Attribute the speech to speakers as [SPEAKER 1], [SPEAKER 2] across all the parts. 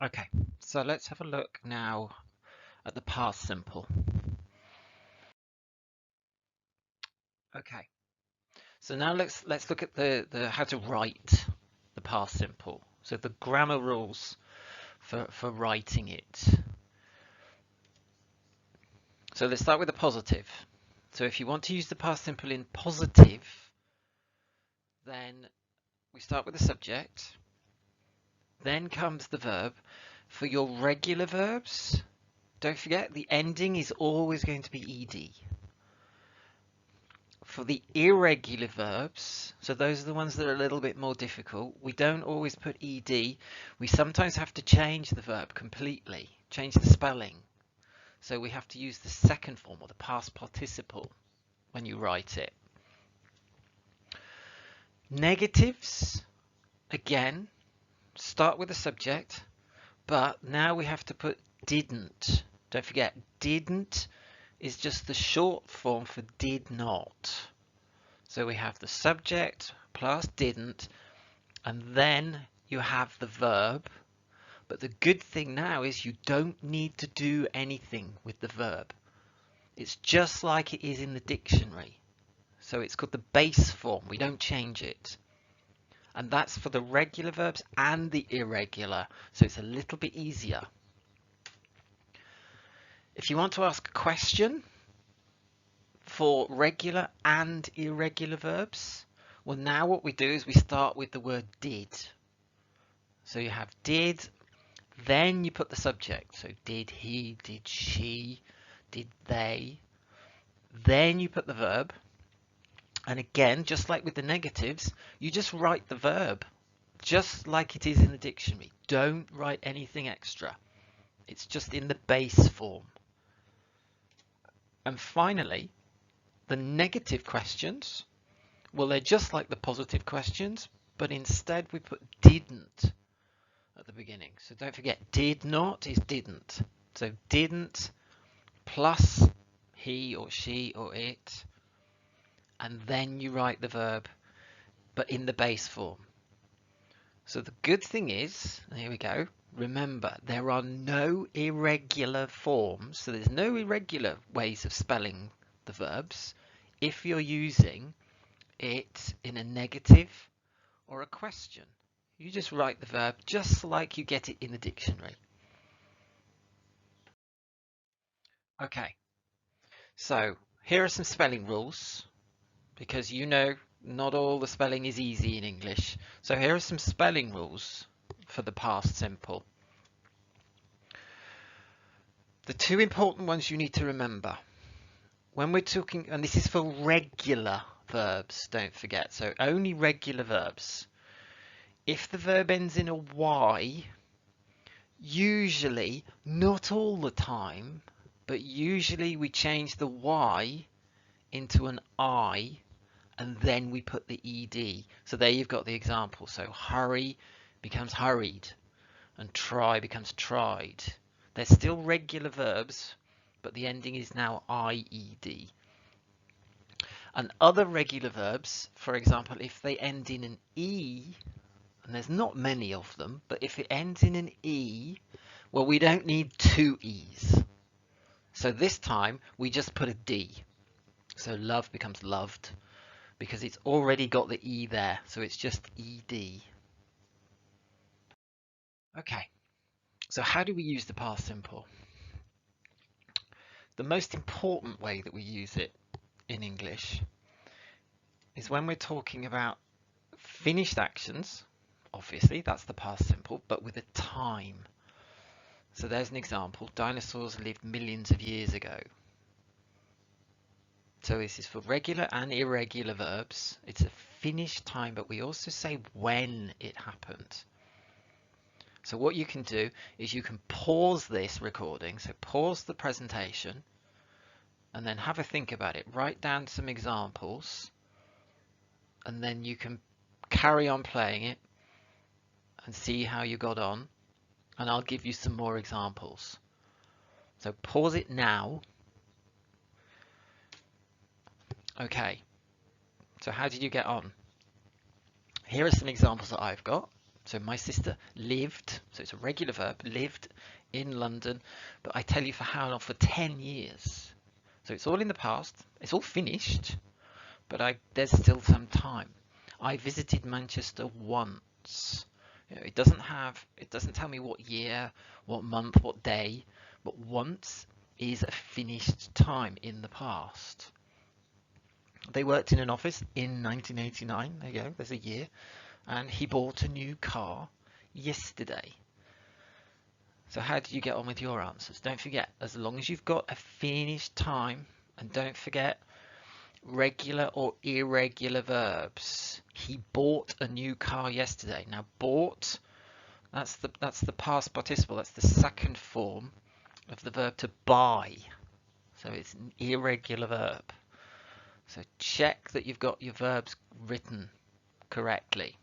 [SPEAKER 1] Okay, so let's have a look now at the past simple. Okay, so now let's look at the how to write the past simple. So the grammar rules for writing it. So let's start with the positive. So if you want to use the past simple in positive, then we start with the subject, then comes the verb. For your regular verbs, don't forget the ending is always going to be ed. For the irregular verbs, so those are the ones that are a little bit more difficult, we don't always put ed. We sometimes have to change the verb completely, change the spelling. So we have to use the second form or the past participle when you write it. Negatives, again, start with the subject, but now we have to put didn't. Don't forget, didn't is just the short form for did not. So we have the subject plus didn't, and then you have the verb. But the good thing now is you don't need to do anything with the verb. It's just like it is in the dictionary. So it's got the base form. We don't change it. And that's for the regular verbs and the irregular. So it's a little bit easier. If you want to ask a question for regular and irregular verbs, well, now what we do is we start with the word did. So you have did, then you put the subject. So did he, did she, did they. Then you put the verb. And again, just like with the negatives, you just write the verb, just like it is in the dictionary. Don't write anything extra. It's just in the base form. And finally, the negative questions, well, they're just like the positive questions, but instead we put didn't at the beginning. So don't forget, did not is didn't. So didn't plus he or she or it, and then you write the verb, but in the base form. So the good thing is, here we go, remember there are no irregular forms, so there's no irregular ways of spelling the verbs if you're using it in a negative or a question. You just write the verb just like you get it in the dictionary. Okay, so here are some spelling rules, because you know not all the spelling is easy in English. So here are some spelling rules for the past simple. The two important ones you need to remember when we're talking, and this is for regular verbs, don't forget, so only regular verbs. If the verb ends in a Y, usually, not all the time, but usually we change the Y into an I and then we put the ed. So there you've got the example. So hurry becomes hurried and try becomes tried. They're still regular verbs, but the ending is now ied. And other regular verbs, for example, if they end in an e, and there's not many of them, but if it ends in an e, well, we don't need two e's. So this time we just put a d. So love becomes loved, because it's already got the E there, so it's just ED. Okay, so how do we use the past simple? The most important way that we use it in English is when we're talking about finished actions. Obviously, that's the past simple, but with a time. So there's an example. Dinosaurs lived millions of years ago. So this is for regular and irregular verbs. It's a finished time, but we also say when it happened. So what you can do is you can pause this recording, so pause the presentation, and then have a think about it. Write down some examples, and then you can carry on playing it and see how you got on, and I'll give you some more examples. So pause it now. Okay, so how did you get on? Here are some examples that I've got. So my sister lived, so it's a regular verb, lived in London, but I tell you for how long? For 10 years. So it's all in the past. It's all finished, but there's still some time. I visited Manchester once. You know, it doesn't tell me what year, what month, what day, but once is a finished time in the past. They worked in an office in 1989. There you go, there's a year. And he bought a new car yesterday. So how did you get on with your answers? Don't forget, as long as you've got a finished time, and don't forget regular or irregular verbs. He bought a new car yesterday. Now bought, that's the past participle. That's the second form of the verb to buy. So it's an irregular verb. So check that you've got your verbs written correctly.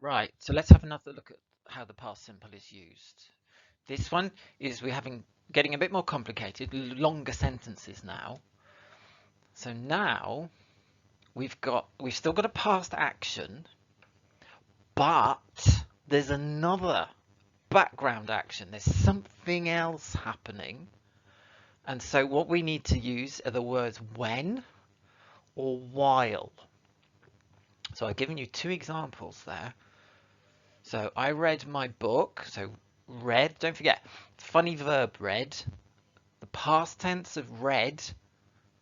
[SPEAKER 1] Right, so let's have another look at how the past simple is used. This one is getting a bit more complicated, longer sentences now. So now we've still got a past action, but there's another background action. There's something else happening. And so what we need to use are the words when or while. So I've given you two examples there. So I read my book. So read, don't forget, funny verb read. The past tense of read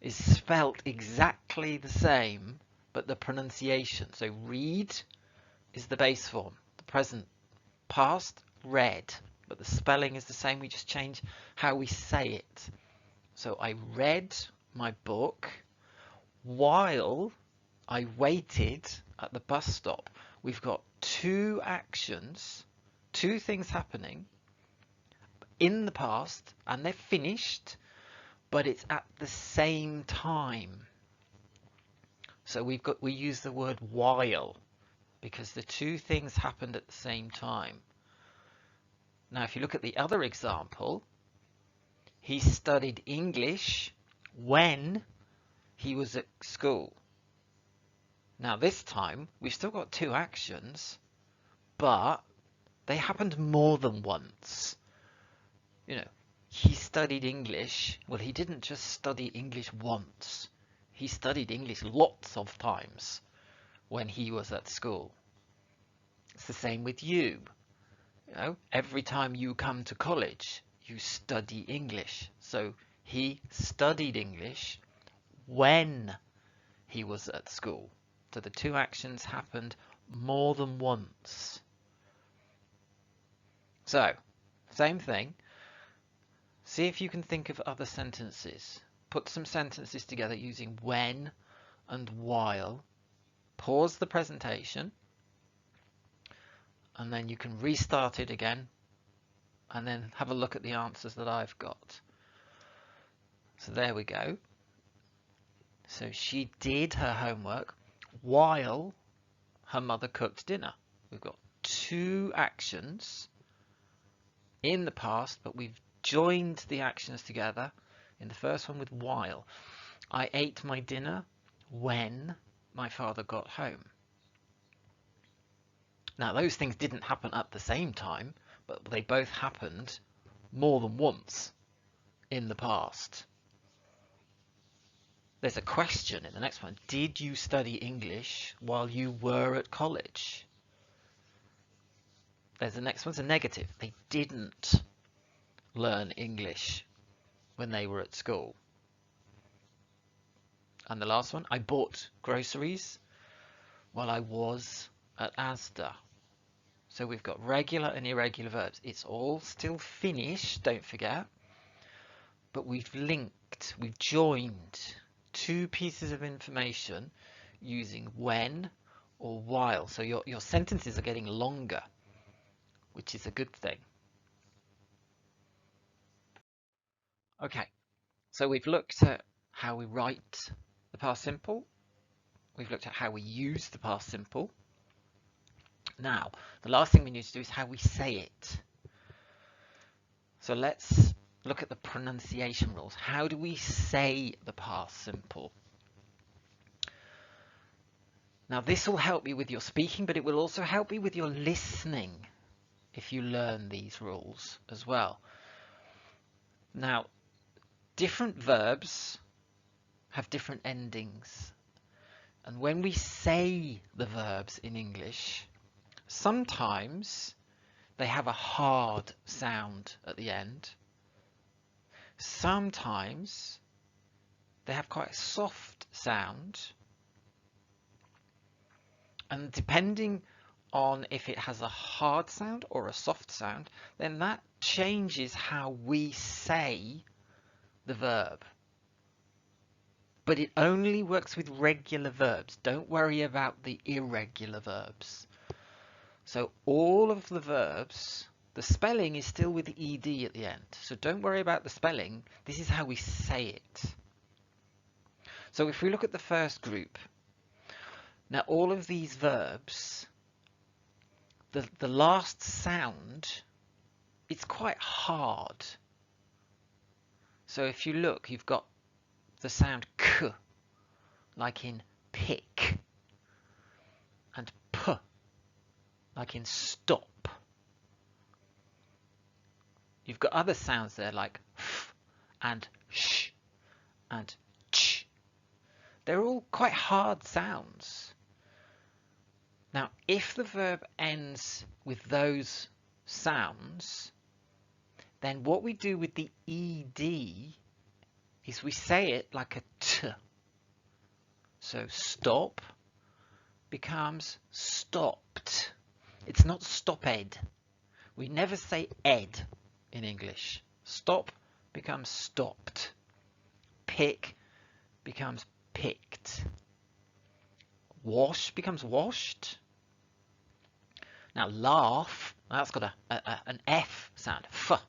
[SPEAKER 1] is spelt exactly the same, but the pronunciation. So read is the base form, the present. Past, read, but the spelling is the same. We just change how we say it. So I read my book while I waited at the bus stop. We've got two actions, two things happening in the past, and they're finished, but it's at the same time. So we use the word while because the two things happened at the same time. Now, if you look at the other example, he studied English when he was at school. Now, this time, we've still got two actions, but they happened more than once. You know, he studied English. Well, he didn't just study English once. He studied English lots of times when he was at school. It's the same with you. You know, every time you come to college, you study English. So he studied English when he was at school. So the two actions happened more than once. So, same thing. See if you can think of other sentences. Put some sentences together using when and while. Pause the presentation. And then you can restart it again. And then have a look at the answers that I've got. So there we go. So she did her homework while her mother cooked dinner. We've got two actions in the past, but we've joined the actions together in the first one with while. I ate my dinner when my father got home. Now, those things didn't happen at the same time, but they both happened more than once in the past. There's a question in the next one. Did you study English while you were at college? There's the next one's a negative. They didn't learn English when they were at school. And the last one, I bought groceries while I was at Asda. So we've got regular and irregular verbs. It's all still finished, don't forget. But we've linked, we've joined two pieces of information using when or while. So your sentences are getting longer, which is a good thing. Okay, so we've looked at how we write the past simple. We've looked at how we use the past simple. Now, the last thing we need to do is how we say it. So let's look at the pronunciation rules. How do we say the past simple? Now this will help you with your speaking, but it will also help you with your listening if you learn these rules as well. Now, different verbs have different endings. And when we say the verbs in English, sometimes they have a hard sound at the end. Sometimes they have quite a soft sound. And depending on if it has a hard sound or a soft sound, then that changes how we say the verb. But it only works with regular verbs. Don't worry about the irregular verbs. So all of the verbs, the spelling is still with the ed at the end. So don't worry about the spelling. This is how we say it. So if we look at the first group, now all of these verbs, the last sound, it's quite hard. So if you look, you've got the sound k, like in pick, and p, like in stop. You've got other sounds there like f and sh and ch. They're all quite hard sounds. Now, if the verb ends with those sounds, then what we do with the ed is we say it like a t. So stop becomes stopped. It's not stop-ed. We never say ed in English. Stop becomes stopped. Pick becomes picked. Wash becomes washed. Now laugh, that's got an F sound. F.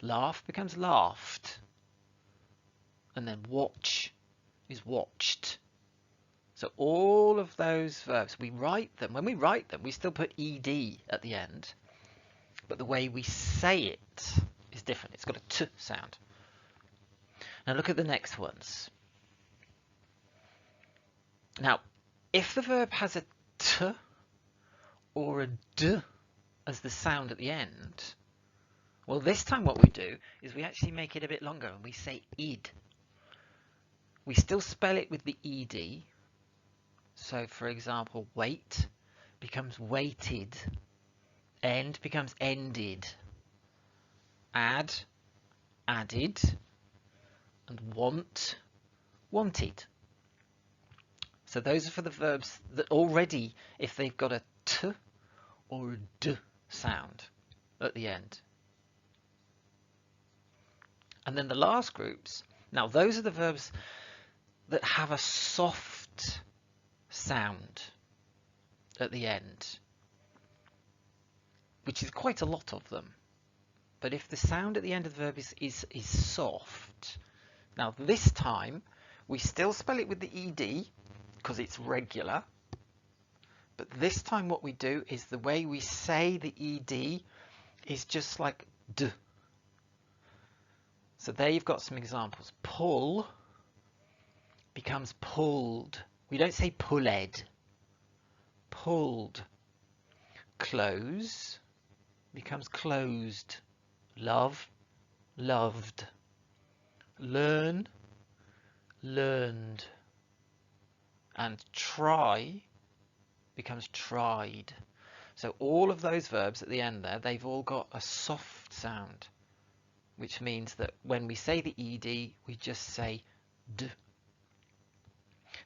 [SPEAKER 1] Laugh becomes laughed. And then watch is watched. So all of those verbs, we write them. When we write them, we still put ed at the end. But the way we say it is different. It's got a t sound. Now look at the next ones. Now, if the verb has a t or a d as the sound at the end, well, this time what we do is we actually make it a bit longer and we say id. We still spell it with the ed. So, for example, wait becomes waited. End becomes ended. Add, added. And want, wanted. So those are for the verbs that already, if they've got a t or a d sound at the end. And then the last groups, now those are the verbs that have a soft sound at the end, which is quite a lot of them. But if the sound at the end of the verb is soft, now this time we still spell it with the ed because it's regular, but this time what we do is the way we say the ed is just like d. So there you've got some examples. Pull becomes pulled. We don't say pulled. Pulled. Close becomes closed. Love, loved. Learn, learned. And try becomes tried. So all of those verbs at the end there, they've all got a soft sound, which means that when we say the ed, we just say d.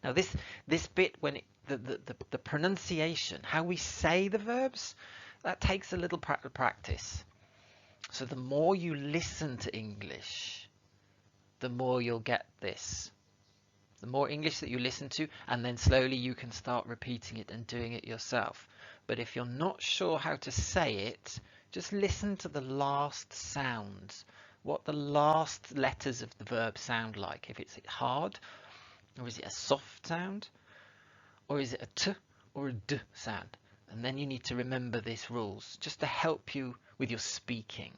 [SPEAKER 1] Now this bit, when the pronunciation, how we say the verbs, that takes a little practice. So the more you listen to English, the more you'll get this. The more English that you listen to, and then slowly you can start repeating it and doing it yourself. But if you're not sure how to say it, just listen to the last sounds, what the last letters of the verb sound like. If it's hard, or is it a soft sound, or is it a t or a d sound? And then you need to remember these rules just to help you with your speaking.